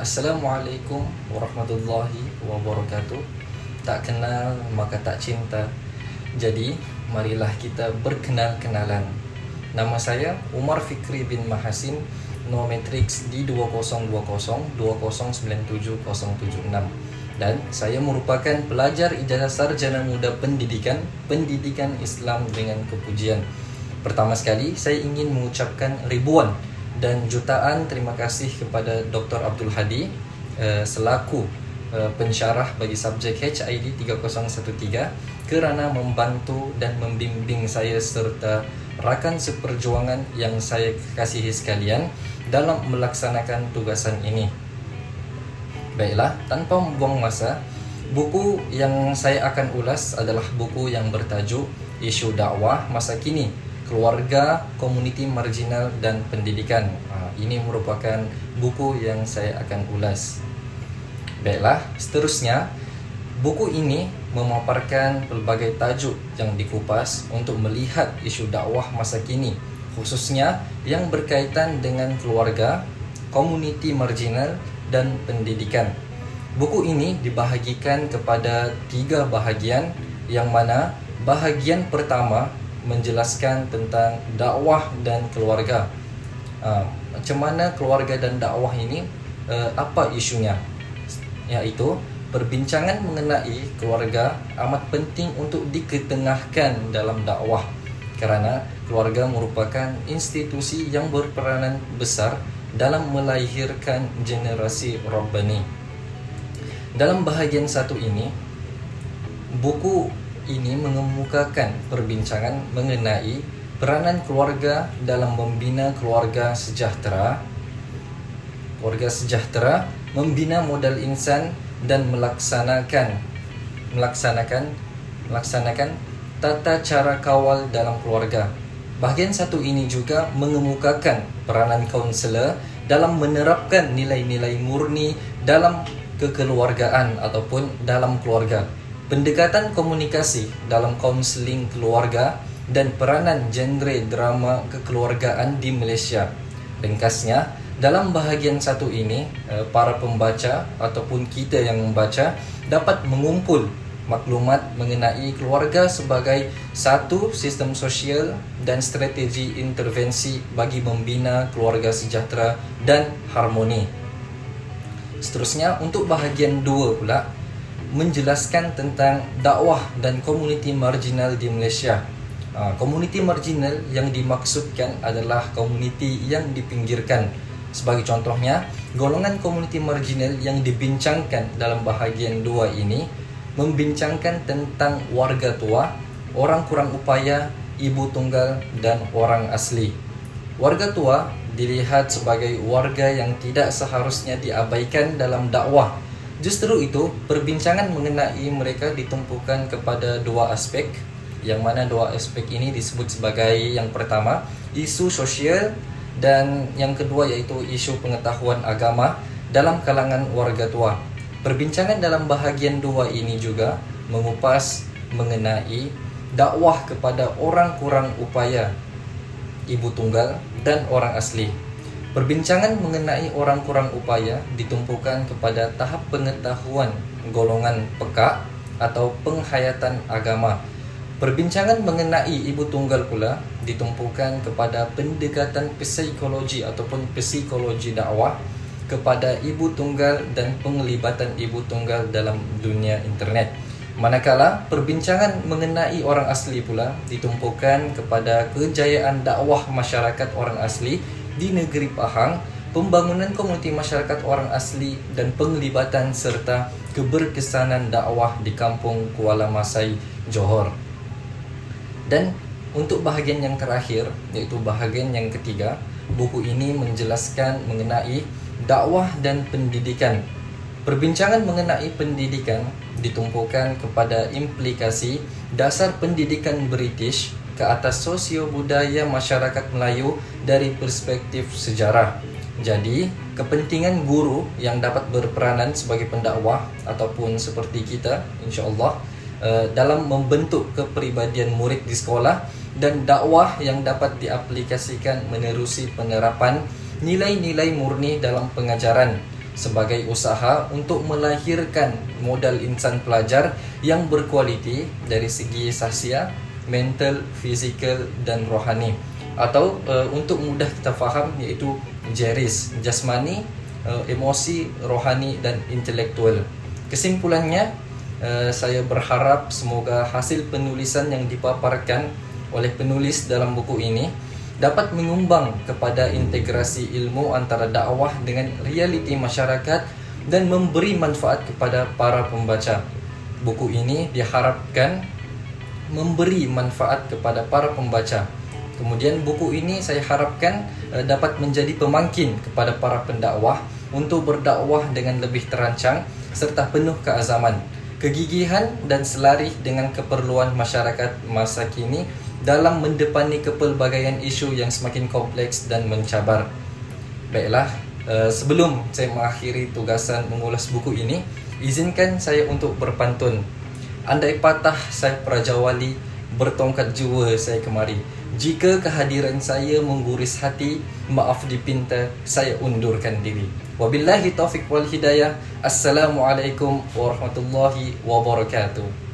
Assalamualaikum warahmatullahi wabarakatuh. Tak kenal maka tak cinta. Jadi marilah kita berkenal-kenalan. Nama saya Umar Fikri bin Mahasin, Nometrix di 202020970776. Dan saya merupakan pelajar ijazah sarjana muda pendidikan Islam dengan kepujian. Pertama sekali saya ingin mengucapkan ribuan dan jutaan terima kasih kepada Dr. Abdul Hadi selaku pensyarah bagi subjek HID 3013 kerana membantu dan membimbing saya serta rakan seperjuangan yang saya kasihi sekalian dalam melaksanakan tugasan ini. Baiklah, tanpa membuang masa, buku yang saya akan ulas adalah buku yang bertajuk Isu Dakwah Masa Kini, Keluarga, Komuniti Marginal dan Pendidikan. Ini merupakan buku yang saya akan ulas. Baiklah, seterusnya buku ini memaparkan pelbagai tajuk yang dikupas untuk melihat isu dakwah masa kini, khususnya yang berkaitan dengan keluarga, komuniti marginal dan pendidikan. Buku ini dibahagikan kepada 3 bahagian, yang mana bahagian pertama menjelaskan tentang dakwah dan keluarga. Macam mana keluarga dan dakwah ini, apa isunya? Iaitu perbincangan mengenai keluarga amat penting untuk diketengahkan dalam dakwah, kerana keluarga merupakan institusi yang berperanan besar dalam melahirkan generasi Rabbani. Dalam bahagian 1 ini, buku ini mengemukakan perbincangan mengenai peranan keluarga dalam membina keluarga sejahtera, membina modal insan dan melaksanakan tata cara kawal dalam keluarga. Bahagian 1 ini juga mengemukakan peranan kaunselor dalam menerapkan nilai-nilai murni dalam kekeluargaan ataupun dalam keluarga, pendekatan komunikasi dalam kaunseling keluarga, dan peranan genre drama kekeluargaan di Malaysia. Ringkasnya, dalam bahagian 1 ini, para pembaca ataupun kita yang membaca dapat mengumpul maklumat mengenai keluarga sebagai satu sistem sosial dan strategi intervensi bagi membina keluarga sejahtera dan harmoni. Seterusnya, untuk bahagian 2 pula menjelaskan tentang dakwah dan komuniti marginal di Malaysia. Komuniti marginal yang dimaksudkan adalah komuniti yang dipinggirkan. Sebagai contohnya, golongan komuniti marginal yang dibincangkan dalam bahagian 2 ini membincangkan tentang warga tua, orang kurang upaya, ibu tunggal dan orang asli. Warga tua dilihat sebagai warga yang tidak seharusnya diabaikan dalam dakwah. Justru itu, perbincangan mengenai mereka ditumpukan kepada 2 aspek, yang mana 2 aspek ini disebut sebagai yang pertama, isu sosial, dan yang kedua yaitu isu pengetahuan agama dalam kalangan warga tua. Perbincangan dalam bahagian 2 ini juga mengupas mengenai dakwah kepada orang kurang upaya, ibu tunggal dan orang asli. Perbincangan mengenai orang kurang upaya ditumpukan kepada tahap pengetahuan golongan peka atau penghayatan agama. Perbincangan mengenai ibu tunggal pula ditumpukan kepada pendekatan psikologi ataupun psikologi dakwah kepada ibu tunggal dan penglibatan ibu tunggal dalam dunia internet. Manakala perbincangan mengenai orang asli pula ditumpukan kepada kejayaan dakwah masyarakat orang asli di negeri Pahang, pembangunan komuniti masyarakat orang asli dan penglibatan serta keberkesanan dakwah di kampung Kuala Masai, Johor. Dan untuk bahagian yang terakhir, yaitu bahagian yang ketiga, buku ini menjelaskan mengenai dakwah dan pendidikan. Perbincangan mengenai pendidikan ditumpukan kepada implikasi dasar pendidikan British ke atas sosio-budaya masyarakat Melayu dari perspektif sejarah. Jadi, kepentingan guru yang dapat berperanan sebagai pendakwah ataupun seperti kita, insya-Allah, dalam membentuk kepribadian murid di sekolah, dan dakwah yang dapat diaplikasikan menerusi penerapan nilai-nilai murni dalam pengajaran sebagai usaha untuk melahirkan modal insan pelajar yang berkualiti dari segi sahsia, mental, fizikal dan rohani, atau untuk mudah kita faham iaitu JERIS, jasmani, emosi, rohani dan intelektual. Kesimpulannya, saya berharap semoga hasil penulisan yang dipaparkan oleh penulis dalam buku ini dapat menyumbang kepada integrasi ilmu antara dakwah dengan realiti masyarakat dan memberi manfaat kepada para pembaca. Buku ini diharapkan memberi manfaat kepada para pembaca. Kemudian buku ini saya harapkan dapat menjadi pemangkin kepada para pendakwah untuk berdakwah dengan lebih terancang serta penuh keazaman, kegigihan dan selarih dengan keperluan masyarakat masa kini dalam mendepani kepelbagaian isu yang semakin kompleks dan mencabar. Baiklah, sebelum saya mengakhiri tugasan mengulas buku ini, izinkan saya untuk berpantun. Andai patah saya prajawali, bertongkat jua saya kemari. Jika kehadiran saya mengguris hati, maaf dipinta, saya undurkan diri. Wabillahi taufiq wal hidayah. Assalamualaikum warahmatullahi wabarakatuh.